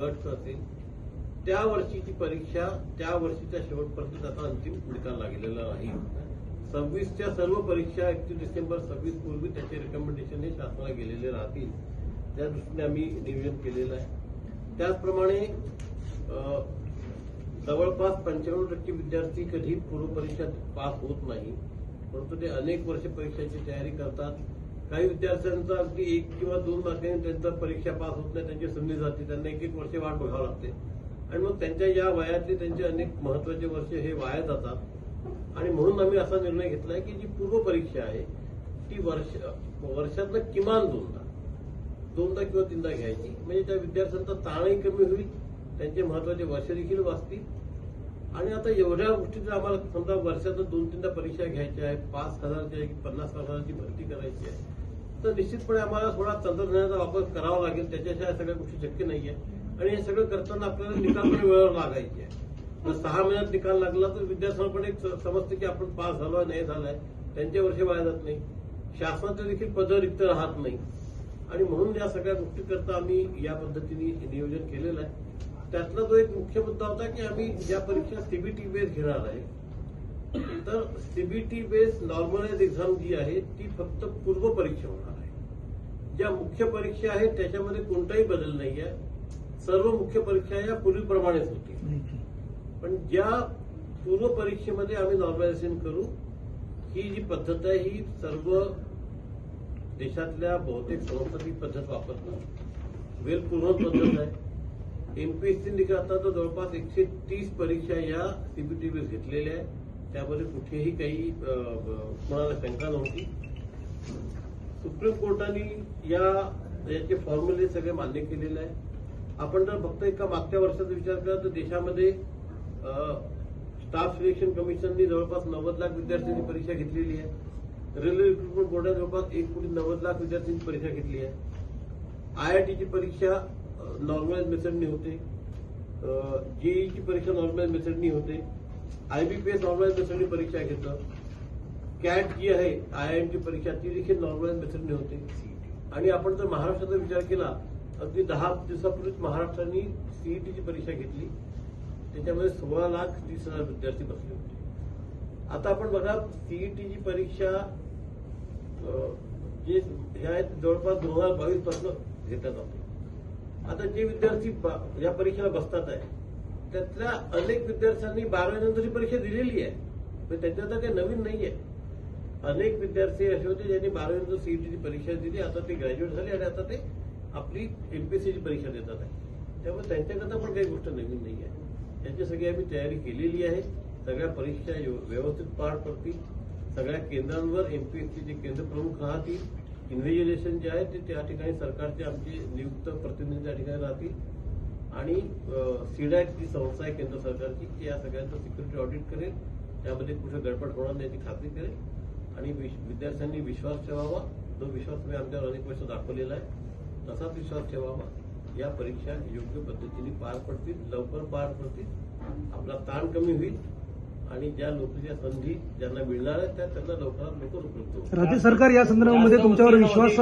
गट असेल त्या वर्षीची परीक्षा त्या वर्षीच्या शेवटपर्यंत आता अंतिम निकाल लागलेला नाही. 26च्या सर्व परीक्षा 31 डिसेंबर 26 पूर्वी त्याचे रिकमेंडेशन हे शासनाला गेलेले राहतील. त्या दृष्टीने आम्ही नियोजन केलेलं आहे. त्याचप्रमाणे जवळपास 95% विद्यार्थी कधी पूर्व परीक्षेत पास होत नाही, परंतु ते अनेक वर्ष परीक्षेची तयारी करतात. काही विद्यार्थ्यांचा अगदी 1 किंवा 2 मार्कांनी त्यांचा परीक्षा पास होत नाही, त्यांची संधी जाते, त्यांना 1 वर्ष वाट बघावं लागते आणि मग त्यांच्या या वयातले त्यांचे अनेक महत्वाचे वर्ष हे वाया जातात. आणि म्हणून आम्ही असा निर्णय घेतलाय की जी पूर्व परीक्षा आहे ती वर्षातनं किमान दोनदा किंवा 3दा घ्यायची, म्हणजे त्या विद्यार्थ्यांचा ताणही कमी होईल, त्यांचे महत्वाचे वर्ष देखील वाचतील. आणि आता एवढ्या गोष्टी जर आम्हाला समजा वर्षातून 2-3दा परीक्षा घ्यायच्या आहेत, 5,000 50,000ची भरती करायची आहे, तर निश्चितपणे आम्हाला थोडा तंत्रज्ञानाचा वापर करावा लागेल. त्याच्याशिवाय सगळ्या गोष्टी शक्य नाहीये. आणि हे सगळं करताना आपल्याला निकाल पण वेळेवर लागायचे आहे. तर 6 महिन्यात निकाल लागला तर विद्यार्थ्यांना पण एक समजते की आपण पास झालोय नाही झालाय, त्यांचे वर्ष वाया जात नाही, शासनाचे देखील पद रिक्त राहत नाही. आणि म्हणून या सगळ्या गोष्टी करता आम्ही या पद्धतीने नियोजन केलेलं आहे. त्यातला जो एक मुख्य मुद्दा होता की आम्ही ज्या परीक्षा सीबीटी बेस घेणार आहे, तर सीबीटी बेस नॉर्मलाइज एक्झाम जी आहे ती फक्त पूर्व परीक्षा होणार आहे. ज्या मुख्य परीक्षा आहेत त्याच्यामध्ये कोणताही बदल नाही आहे. सर्व मुख्य परीक्षा या पूर्वीप्रमाणेच होती. पण ज्या पूर्व परीक्षेमध्ये आम्ही नॉर्मलायझेशन करू, ही जी पद्धत आहे ही सर्व देशातल्या बहुतेक संस्था ती पद्धत वापरतात. वेल पूर्ण पद्धत आहे. एमपीएससी निकालात तर जवळपास 130 परीक्षा या सीबीटी बेस घेतलेल्या आहेत. त्यामध्ये कुठेही काही कोणाला शंका नव्हती. सुप्रीम कोर्टाने याचे फॉर्म्युले सगळे मान्य केलेले आहे. आपण जर फक्त एका मागच्या वर्षाचा विचार केला तर देशामध्ये स्टाफ सिलेक्शन कमिशननी जवळपास 90 लाख विद्यार्थ्यांची परीक्षा घेतलेली आहे. रेल्वे रिक्रुटमेंट बोर्डाने जवळपास 1,90,00,000 विद्यार्थ्यांची परीक्षा घेतली आहे. आयआयटीची परीक्षा नॉर्मलाइज मेथडनी होते, जेईची परीक्षा नॉर्मलाइज मेथडनी होते, आयबीपीएस नॉर्मलाइज मेथडनी परीक्षा घेतं, कॅट जी आहे आयआयएमची परीक्षा ती देखील नॉर्मलाइज मेथडनी होते. आणि आपण जर महाराष्ट्राचा विचार केला अगदी 10 दिवसापूर्वीच महाराष्ट्राने सीईटीची परीक्षा घेतली, त्याच्यामध्ये 16,30,000 विद्यार्थी बसले होते. आता आपण बघा सीईटीची परीक्षा जे आहेत जवळपास 2022 पासून घेतल्या जाते. आता जे विद्यार्थी या परीक्षेला बसतात आहे त्यातल्या अनेक विद्यार्थ्यांनी 12वी नंतरची परीक्षा दिलेली आहे, पण त्याच्यात काही नवीन नाहीये. अनेक विद्यार्थी असे होते ज्यांनी 12वी नंतर सीईटीची परीक्षा दिली, आता ते ग्रॅज्युएट झाले आणि आता ते आपली एमपीएससीची परीक्षा देतात आहे. त्यामुळे त्यांच्याकरता पण काही गोष्ट नवीन नाही आहे. याची सगळी आम्ही तयारी केलेली आहे. सगळ्या परीक्षा व्यवस्थित पार पडतील. सगळ्या केंद्रांवर एमपीएससीचे केंद्र प्रमुख राहतील. इन्व्हिजिलेशन जे आहे ते त्या ठिकाणी सरकारचे आमचे नियुक्त प्रतिनिधी त्या ठिकाणी राहतील. आणि सीडॅक जी संस्था आहे केंद्र सरकारची ती या सगळ्यांचं सिक्युरिटी ऑडिट करेल. त्यामध्ये कुठे गडबड होणार नाही याची खात्री करेल. आणि विद्यार्थ्यांनी विश्वास ठेवावा. जो विश्वास मी आमच्यावर अनेक वर्ष दाखवलेला आहे तसाच विश्वास ठेवावा. या परीक्षा योग्य पद्धतीने पार पडतील, लवकर पार पडतील, आपला ताण कमी होईल आणि ज्या नोकरीच्या संधी ज्यांना मिळणार आहेत त्या त्यांना लवकरात लवकर उपलब्ध होतील. राज्य सरकार या संदर्भामध्ये तुमच्यावर विश्वास